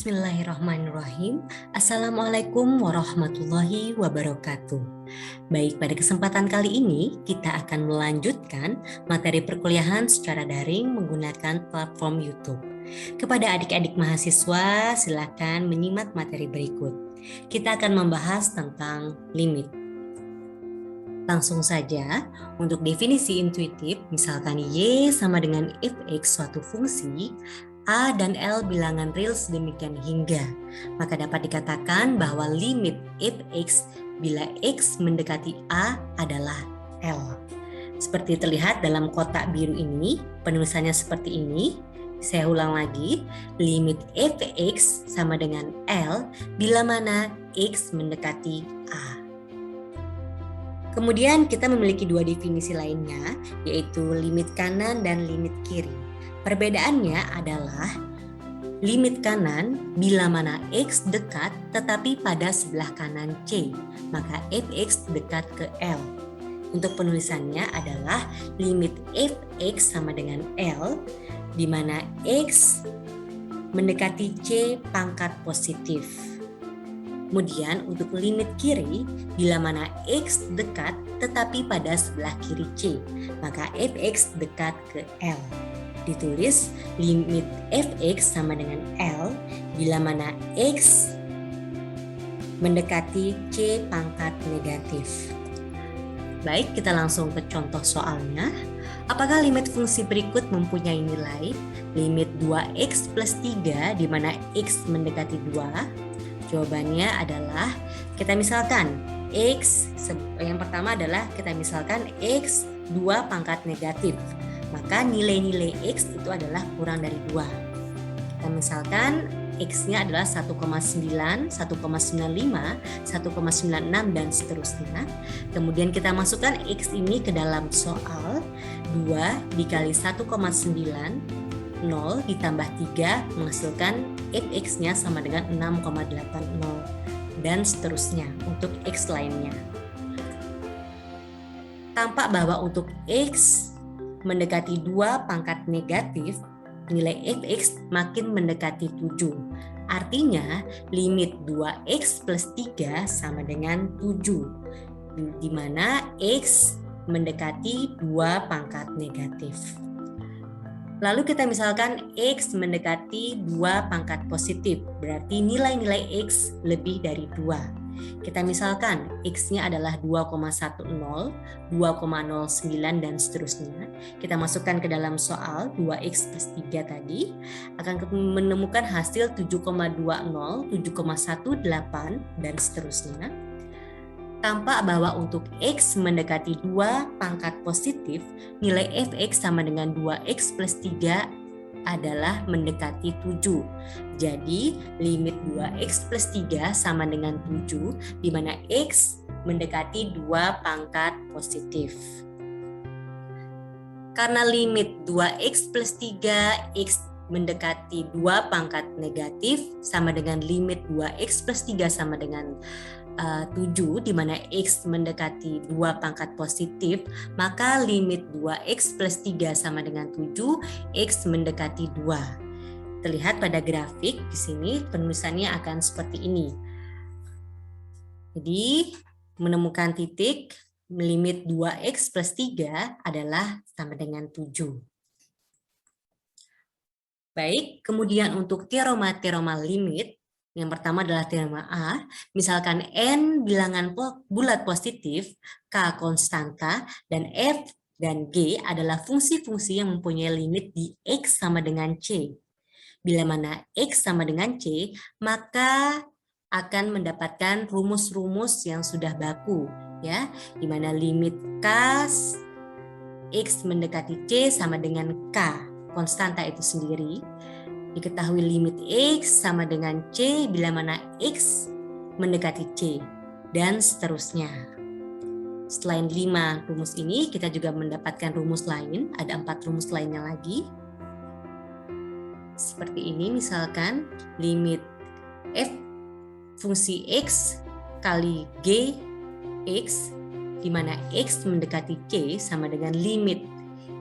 Bismillahirrahmanirrahim. Assalamualaikum warahmatullahi wabarakatuh. Baik, pada kesempatan kali ini kita akan melanjutkan materi perkuliahan secara daring menggunakan platform YouTube. Kepada adik-adik mahasiswa, silakan menyimak materi berikut. Kita akan membahas tentang limit. Langsung saja, untuk definisi intuitif, misalkan Y sama dengan fx suatu fungsi, A dan L bilangan real sedemikian hingga, maka dapat dikatakan bahwa limit fx bila x mendekati A adalah L. Seperti terlihat dalam kotak biru ini, penulisannya seperti ini. Saya ulang lagi, limit fx sama dengan L bila mana x mendekati A. Kemudian kita memiliki dua definisi lainnya, yaitu limit kanan dan limit kiri. Perbedaannya adalah limit kanan bila mana x dekat tetapi pada sebelah kanan C, maka fx dekat ke L. Untuk penulisannya adalah limit fx sama dengan L di mana x mendekati C pangkat positif. Kemudian untuk limit kiri bila mana x dekat tetapi pada sebelah kiri C, maka fx dekat ke L. Ditulis limit fx sama dengan L bila mana x mendekati C pangkat negatif. Baik, kita langsung ke contoh soalnya. Apakah limit fungsi berikut mempunyai nilai limit 2x plus 3 di mana x mendekati 2? Jawabannya adalah kita misalkan x, yang pertama adalah kita misalkan x 2 pangkat negatif. Maka nilai-nilai X itu adalah kurang dari 2. Kita misalkan X-nya adalah 1,9, 1,95, 1,96 dan seterusnya. Kemudian kita masukkan X ini ke dalam soal 2 dikali 1,9, 0 ditambah 3 menghasilkan Fx-nya sama dengan 6,80 dan seterusnya untuk X lainnya. Tampak bahwa untuk X mendekati 2 pangkat negatif, nilai fx makin mendekati 7. Artinya, limit 2x plus 3 sama dengan 7, di mana x mendekati 2 pangkat negatif. Lalu kita misalkan x mendekati 2 pangkat positif, berarti nilai-nilai x lebih dari 2. Kita misalkan x-nya adalah 2,10, 2,09 dan seterusnya. Kita masukkan ke dalam soal 2x plus 3 tadi akan menemukan hasil 7,20, 7,18 dan seterusnya. Tampak bahwa untuk x mendekati 2 pangkat positif, nilai fx sama dengan 2x plus 3 adalah mendekati 7. Jadi, limit 2x plus 3 sama dengan 7, di mana x mendekati 2 pangkat positif. Karena limit 2x plus 3, x mendekati 2 pangkat negatif, sama dengan limit 2x plus 3 sama dengan 7, di mana x mendekati 2 pangkat positif, maka limit 2x plus 3 sama dengan 7, x mendekati 2. Terlihat pada grafik di sini penulisannya akan seperti ini. Jadi menemukan titik limit 2x plus 3 adalah sama dengan 7. Baik, kemudian untuk teorema-teorema limit, yang pertama adalah teorema A, misalkan N bilangan bulat positif, K konstanta, dan F dan G adalah fungsi-fungsi yang mempunyai limit di X sama dengan C. Bila mana X sama dengan C, maka akan mendapatkan rumus-rumus yang sudah baku, ya, di mana limit K X mendekati C sama dengan K, konstanta itu sendiri. Diketahui limit X sama dengan C bila mana X mendekati C, dan seterusnya. Selain 5 rumus ini, kita juga mendapatkan rumus lain, ada 4 rumus lainnya lagi. Seperti ini misalkan, limit F fungsi X kali G X, di mana X mendekati C sama dengan limit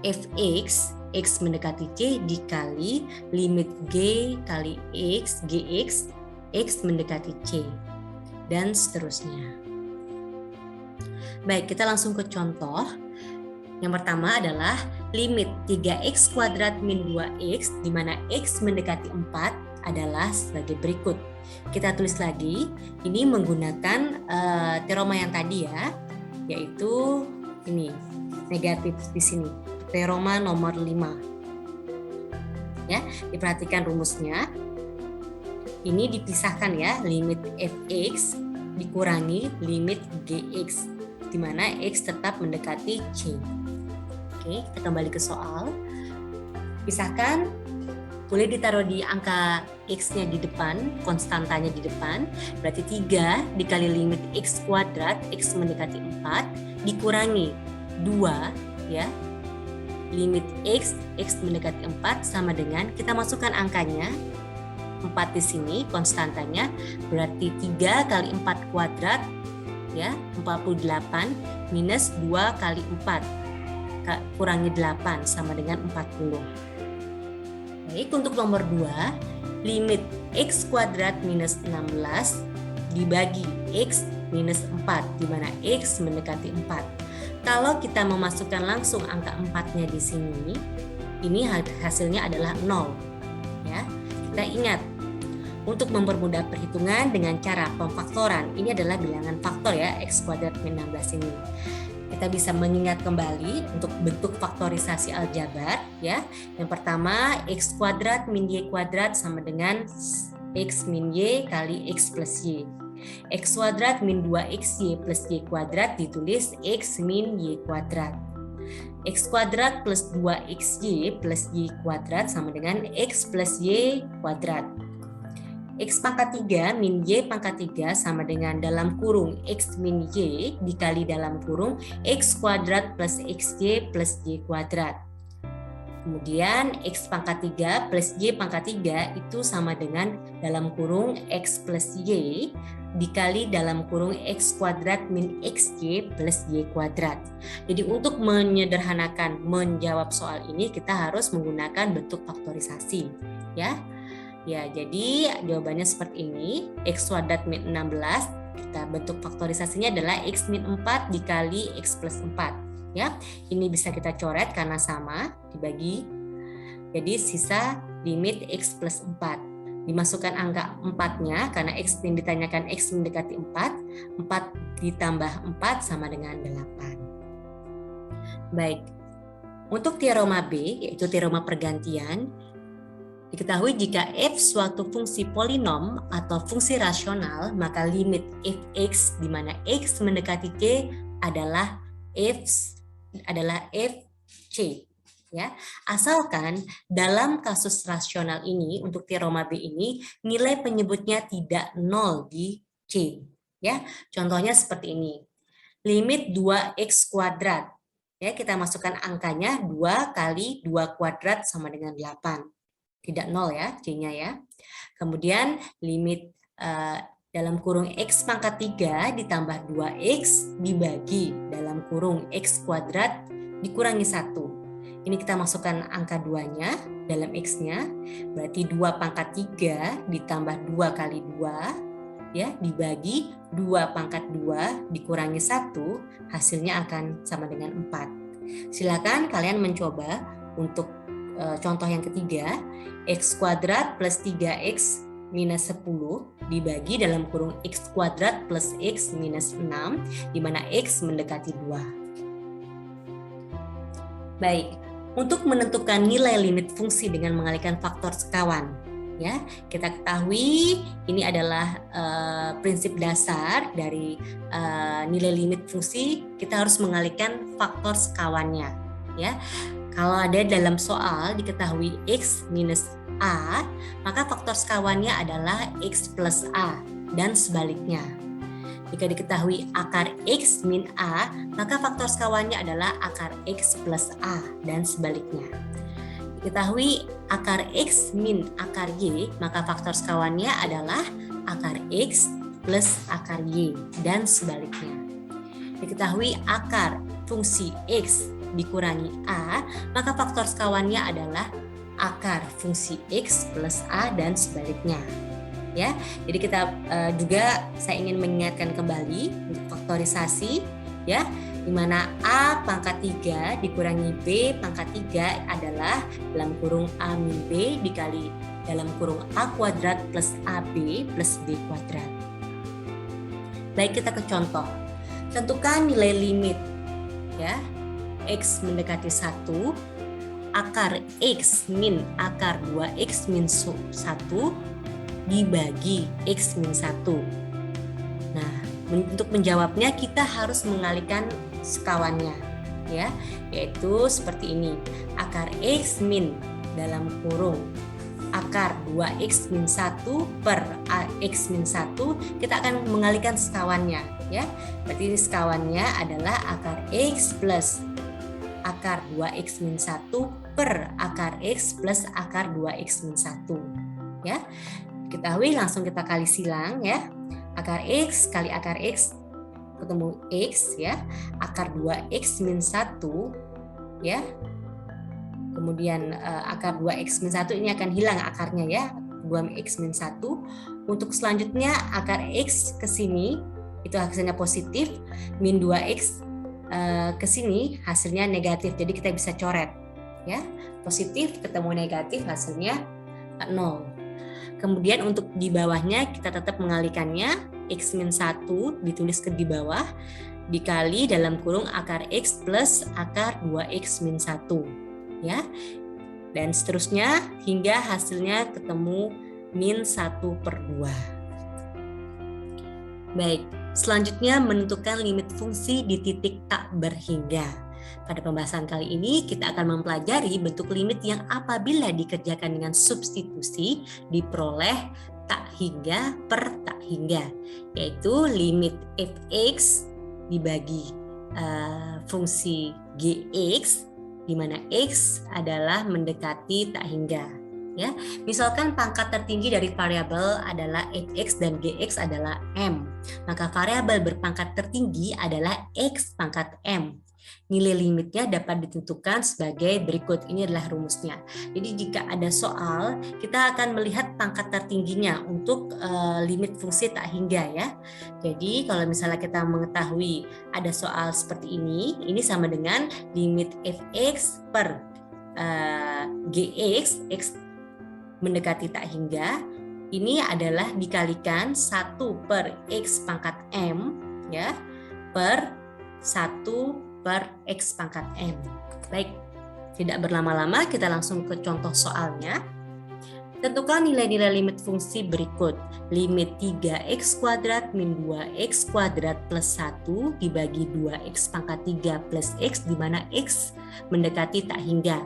Fx X mendekati C dikali limit G kali X, Gx, X mendekati C, dan seterusnya. Baik, kita langsung ke contoh. Yang pertama adalah limit 3x kuadrat min 2x, di mana x mendekati 4 adalah sebagai berikut. Kita tulis lagi, ini menggunakan teorema yang tadi ya, yaitu ini, negatif di sini, teorema nomor 5. Ya, diperhatikan rumusnya. Ini dipisahkan ya, limit fx dikurangi limit gx, di mana x tetap mendekati C. Oke, kita kembali ke soal. Pisahkan, boleh ditaruh di angka x-nya di depan, konstantanya di depan. Berarti 3 dikali limit x kuadrat, x mendekati 4, dikurangi 2, ya. Limit x, x mendekati 4 sama dengan, kita masukkan angkanya, 4 di sini, konstantanya, berarti 3 kali 4 kuadrat, ya, 48, minus 2 kali 4. Kurangi 8 sama dengan 40. Baik, untuk nomor 2, limit x kuadrat minus 16 dibagi x minus 4, di mana x mendekati 4. Kalau kita memasukkan langsung angka 4-nya di sini, ini hasilnya adalah 0. Ya, kita ingat, untuk mempermudah perhitungan dengan cara pemfaktoran, ini adalah bilangan faktor ya, x kuadrat min 16 ini. Kita bisa mengingat kembali untuk bentuk faktorisasi aljabar ya. Yang pertama, x kuadrat min y kuadrat sama dengan x min y kali x plus y. X kuadrat min 2xy plus y kuadrat ditulis x min y kuadrat. X kuadrat plus 2xy plus y kuadrat sama dengan x plus y kuadrat. X pangkat 3 min Y pangkat 3 sama dengan dalam kurung X min Y dikali dalam kurung X kuadrat plus XY plus Y kuadrat. Kemudian X pangkat 3 plus Y pangkat 3 itu sama dengan dalam kurung X plus Y dikali dalam kurung X kuadrat min XY plus Y kuadrat. Jadi untuk menyederhanakan menjawab soal ini kita harus menggunakan bentuk faktorisasi ya. Ya, jadi jawabannya seperti ini. X kuadrat min 16, kita bentuk faktorisasinya adalah X min 4 dikali X plus 4. Ya, ini bisa kita coret karena sama, dibagi. Jadi sisa limit X plus 4. Dimasukkan angka 4-nya, karena X yang ditanyakan X mendekati 4. 4 ditambah 4 sama dengan 8. Baik, untuk teorema B, yaitu teorema pergantian, diketahui jika f suatu fungsi polinom atau fungsi rasional, maka limit fx di mana x mendekati c adalah fc ya. Asalkan dalam kasus rasional ini untuk teorema B ini nilai penyebutnya tidak 0 di c ya. Contohnya seperti ini. Limit 2x kuadrat ya, kita masukkan angkanya 2 kali 2 kuadrat sama dengan 8. Tidak 0 ya, C-nya ya. Kemudian limit dalam kurung X pangkat 3 ditambah 2X dibagi dalam kurung X kuadrat dikurangi 1. Ini kita masukkan angka 2-nya dalam X-nya, berarti 2 pangkat 3 ditambah 2 kali 2, ya, dibagi 2 pangkat 2 dikurangi 1, hasilnya akan sama dengan 4. Silakan kalian mencoba untuk contoh yang ketiga, x kuadrat plus 3x minus 10 dibagi dalam kurung x kuadrat plus x minus 6, di mana x mendekati 2. Baik, untuk menentukan nilai limit fungsi dengan mengalihkan faktor sekawan, ya, kita ketahui ini adalah prinsip dasar dari nilai limit fungsi, kita harus mengalihkan faktor sekawannya, ya. Kalau ada dalam soal diketahui X minus A, maka faktor sekawannya adalah X plus A dan sebaliknya. Jika diketahui akar X min A, maka faktor sekawannya adalah akar X plus A dan sebaliknya. Diketahui akar X min akar Y, maka faktor sekawannya adalah akar X plus akar Y dan sebaliknya. Diketahui akar fungsi X dikurangi A, maka faktor sekawannya adalah akar fungsi X plus A dan sebaliknya. Ya, jadi kita juga saya ingin mengingatkan kembali untuk faktorisasi, ya, di mana A pangkat 3 dikurangi B pangkat 3 adalah dalam kurung A min B dikali dalam kurung A kuadrat plus AB plus B kuadrat. Baik, kita ke contoh. Tentukan nilai limit, ya, X mendekati 1, akar X min akar 2X min 1 dibagi X min 1. Nah, untuk menjawabnya kita harus mengalihkan sekawannya, ya, yaitu seperti ini. Akar X min dalam kurung akar 2X min 1 per X min 1, kita akan mengalihkan sekawannya, ya. Berarti ini sekawannya adalah akar X plus akar 2X min 1 per akar X plus akar 2X min 1. Ya. Ketahui langsung kita kali silang, ya. Akar X kali akar X ketemu X, ya. Akar 2X min 1, ya. Kemudian akar 2X min 1 ini akan hilang akarnya, ya. 2X min 1. Untuk selanjutnya akar X ke sini itu hasilnya positif, min 2X ke sini hasilnya negatif. Jadi kita bisa coret, ya. Positif ketemu negatif hasilnya 0. Kemudian untuk di bawahnya kita tetap mengalihkannya, X min 1 ditulis ke di bawah dikali dalam kurung akar X plus akar 2X min 1. Ya, dan seterusnya hingga hasilnya ketemu min 1/2. Baik, selanjutnya menentukan limit fungsi di titik tak berhingga. Pada pembahasan kali ini kita akan mempelajari bentuk limit yang apabila dikerjakan dengan substitusi diperoleh tak hingga per tak hingga, yaitu limit fx dibagi fungsi gx, di mana X adalah mendekati tak hingga. Ya, misalkan pangkat tertinggi dari variabel adalah fx dan gx adalah m, maka variabel berpangkat tertinggi adalah x pangkat m. Nilai limitnya dapat ditentukan sebagai berikut. Ini adalah rumusnya. Jadi jika ada soal, kita akan melihat pangkat tertingginya untuk limit fungsi tak hingga, ya. Jadi kalau misalnya kita mengetahui ada soal seperti ini sama dengan limit fx per gx, x mendekati tak hingga, ini adalah dikalikan 1 per x pangkat m, ya, per 1 per X pangkat M. Baik, tidak berlama-lama kita langsung ke contoh soalnya. Tentukan nilai-nilai limit fungsi berikut. Limit 3x kuadrat min 2x kuadrat plus 1 dibagi 2x pangkat 3 plus x, di mana x mendekati tak hingga.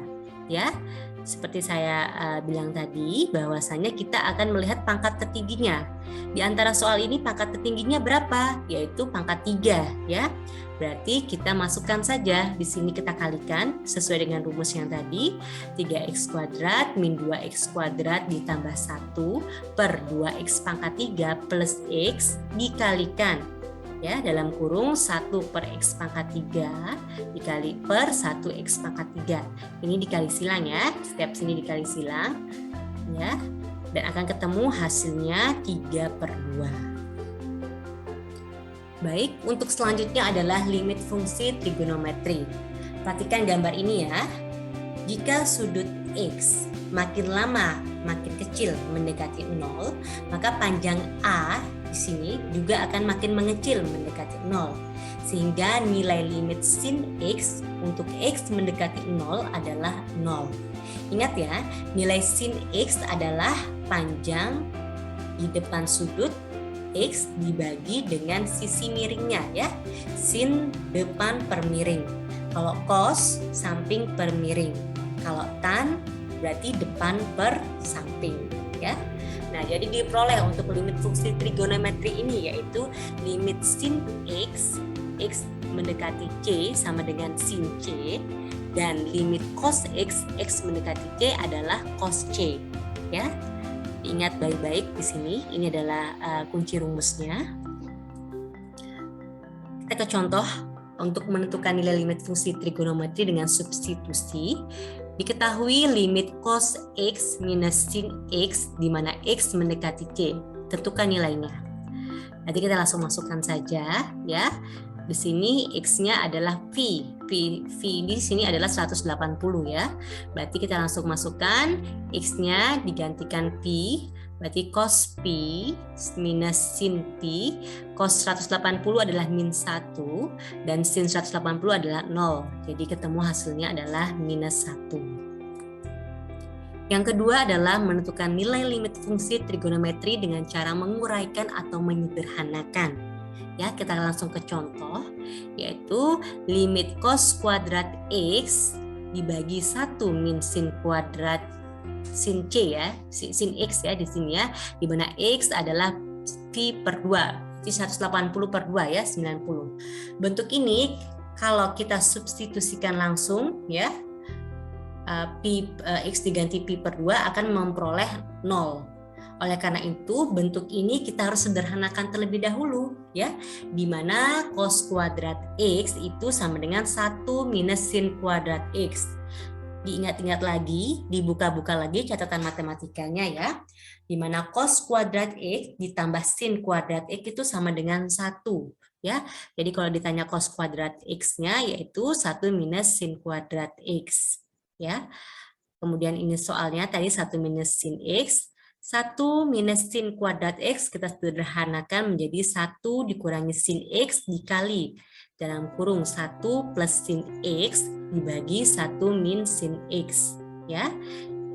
Ya, seperti saya bilang tadi, bahwasanya kita akan melihat pangkat tertingginya. Di antara soal ini pangkat tertingginya berapa? Yaitu pangkat 3, ya. Berarti kita masukkan saja, di sini kita kalikan sesuai dengan rumus yang tadi, 3x kuadrat min 2x kuadrat ditambah 1 per 2x pangkat 3 plus x dikalikan, ya, dalam kurung 1 per x pangkat 3 dikali per 1x pangkat 3. Ini dikali silang, ya, setiap sini dikali silang, ya, dan akan ketemu hasilnya 3/2. Baik, untuk selanjutnya adalah limit fungsi trigonometri. Perhatikan gambar ini, ya. Jika sudut X makin lama makin kecil mendekati 0, maka panjang A di sini juga akan makin mengecil mendekati 0. Sehingga nilai limit sin X untuk X mendekati 0 adalah 0. Ingat, ya, nilai sin X adalah panjang di depan sudut X dibagi dengan sisi miringnya, ya, sin depan per miring. Kalau cos, samping per miring. Kalau tan, berarti depan per samping, ya. Nah, jadi diperoleh untuk limit fungsi trigonometri ini yaitu limit sin X, X mendekati C sama dengan sin C, dan limit cos X, X mendekati C adalah cos C, ya. Ingat baik-baik di sini, ini adalah kunci rumusnya. Kita ke contoh untuk menentukan nilai limit fungsi trigonometri dengan substitusi, diketahui limit cos X minus sin X di mana X mendekati C. Tentukan nilainya. Nanti kita langsung masukkan saja ya. Di sini X-nya adalah V. V di sini adalah 180 ya. Berarti kita langsung masukkan X-nya digantikan P. Berarti cos P minus sin P. Cos 180 adalah min 1 dan sin 180 adalah 0. Jadi ketemu hasilnya adalah minus 1. Yang kedua adalah menentukan nilai limit fungsi trigonometri dengan cara menguraikan atau menyederhanakan. Ya, kita langsung ke contoh, yaitu limit cos kuadrat X dibagi 1 min sin kuadrat sin C ya, sin X ya di sini ya, di mana X adalah Pi per 2, Pi 180 per 2 ya, 90. Bentuk ini kalau kita substitusikan langsung ya, X diganti Pi per 2 akan memperoleh 0. Oleh karena itu, bentuk ini kita harus sederhanakan terlebih dahulu ya, di mana cos kuadrat X itu sama dengan 1 minus sin kuadrat X. Diingat-ingat lagi, dibuka-buka lagi catatan matematikanya ya, di mana cos kuadrat X ditambah sin kuadrat X itu sama dengan 1 ya. Jadi kalau ditanya cos kuadrat X-nya yaitu 1 minus sin kuadrat X ya. Kemudian ini soalnya tadi 1 minus sin X. 1 minus sin kuadrat X kita sederhanakan menjadi 1 dikurangi sin X dikali dalam kurung 1 plus sin X dibagi 1 min sin X ya.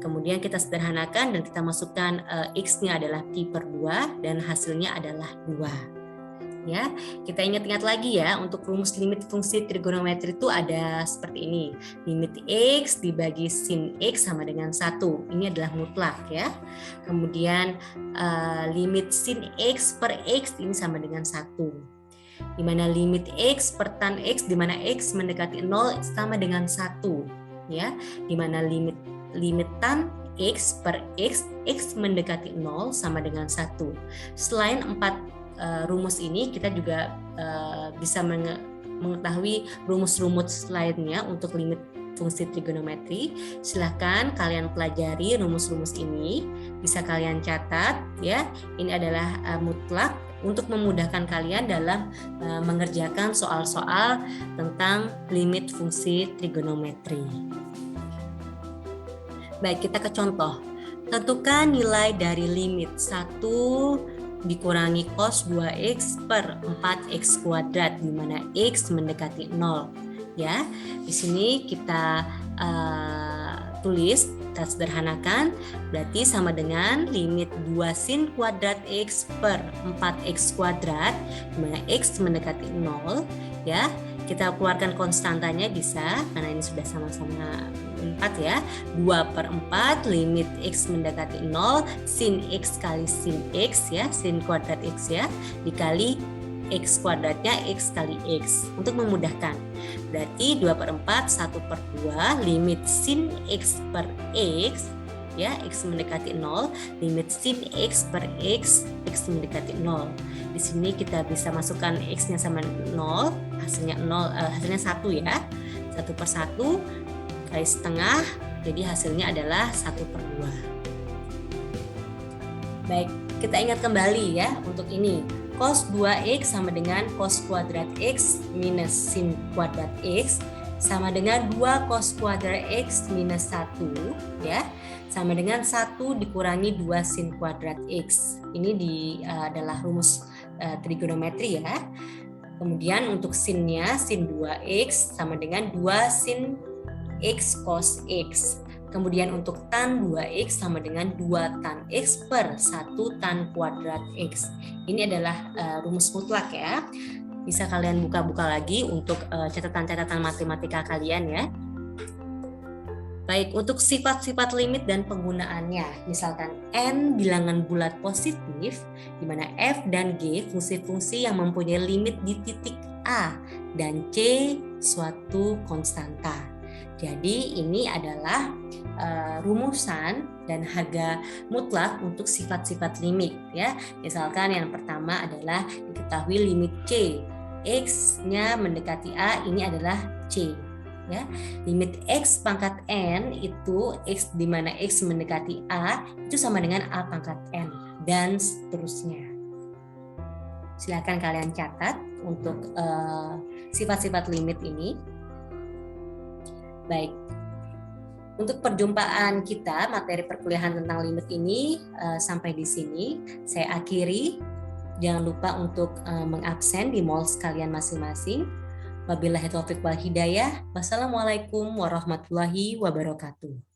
Kemudian kita sederhanakan dan kita masukkan X-nya adalah Pi per 2 dan hasilnya adalah 2. Ya, kita ingat-ingat lagi ya, untuk rumus limit fungsi trigonometri itu ada seperti ini. Limit X dibagi sin X sama dengan 1. Ini adalah mutlak ya. Kemudian limit sin X per X ini sama dengan 1. Di mana limit X per tan X di mana X mendekati 0 sama dengan 1 ya. Di mana limit tan X per X mendekati 0 sama dengan 1. Selain 4 rumus ini, kita juga bisa mengetahui rumus-rumus lainnya untuk limit fungsi trigonometri. Silahkan kalian pelajari rumus-rumus ini, bisa kalian catat ya. Ini adalah mutlak untuk memudahkan kalian dalam mengerjakan soal-soal tentang limit fungsi trigonometri. Baik, kita ke contoh. Tentukan nilai dari limit 1 dikurangi cos 2x per 4x kuadrat di mana x mendekati 0 ya. Di sini kita tulis, kita sederhanakan, berarti sama dengan limit 2 sin kuadrat x per 4x kuadrat di mana x mendekati 0 ya. Kita keluarkan konstantanya bisa, karena ini sudah sama-sama 4 ya. 2 per 4 limit X mendekati 0 sin X kali sin X ya, sin kuadrat X ya, dikali X kuadratnya X kali X. Untuk memudahkan, berarti 2 per 4, 1 per 2 limit sin X per X ya, X mendekati 0, limit sin X per X mendekati 0. Di sini kita bisa masukkan X-nya sama 0, hasilnya 1 ya. 1 per 1 kali setengah, jadi hasilnya adalah 1 per 2. Baik, kita ingat kembali ya untuk ini. Cos 2X sama dengan cos kuadrat X minus sin kuadrat X sama dengan 2 cos kuadrat X minus 1 ya. Sama dengan 1 dikurangi 2 sin kuadrat X. Ini adalah rumus trigonometri ya. Kemudian untuk sinnya, sin 2X sama dengan 2 sin X cos X. Kemudian untuk tan 2X sama dengan 2 tan X per 1 tan kuadrat X. Ini adalah rumus mutlak ya. Bisa kalian buka-buka lagi untuk catatan-catatan matematika kalian ya. Baik, untuk sifat-sifat limit dan penggunaannya, misalkan N bilangan bulat positif, di mana F dan G fungsi-fungsi yang mempunyai limit di titik A, dan C suatu konstanta. Jadi ini adalah rumusan dan harga mutlak untuk sifat-sifat limit ya. Misalkan yang pertama adalah diketahui limit C X-nya mendekati A ini adalah C. Ya, limit X pangkat N itu X di mana X mendekati A itu sama dengan A pangkat N dan seterusnya. Silakan kalian catat untuk sifat-sifat limit ini. Baik, untuk perjumpaan kita materi perkuliahan tentang limit ini sampai di sini saya akhiri. Jangan lupa untuk mengabsen di mols kalian masing-masing. Wabillahi taufiq wal hidayah. Wassalamualaikum warahmatullahi wabarakatuh.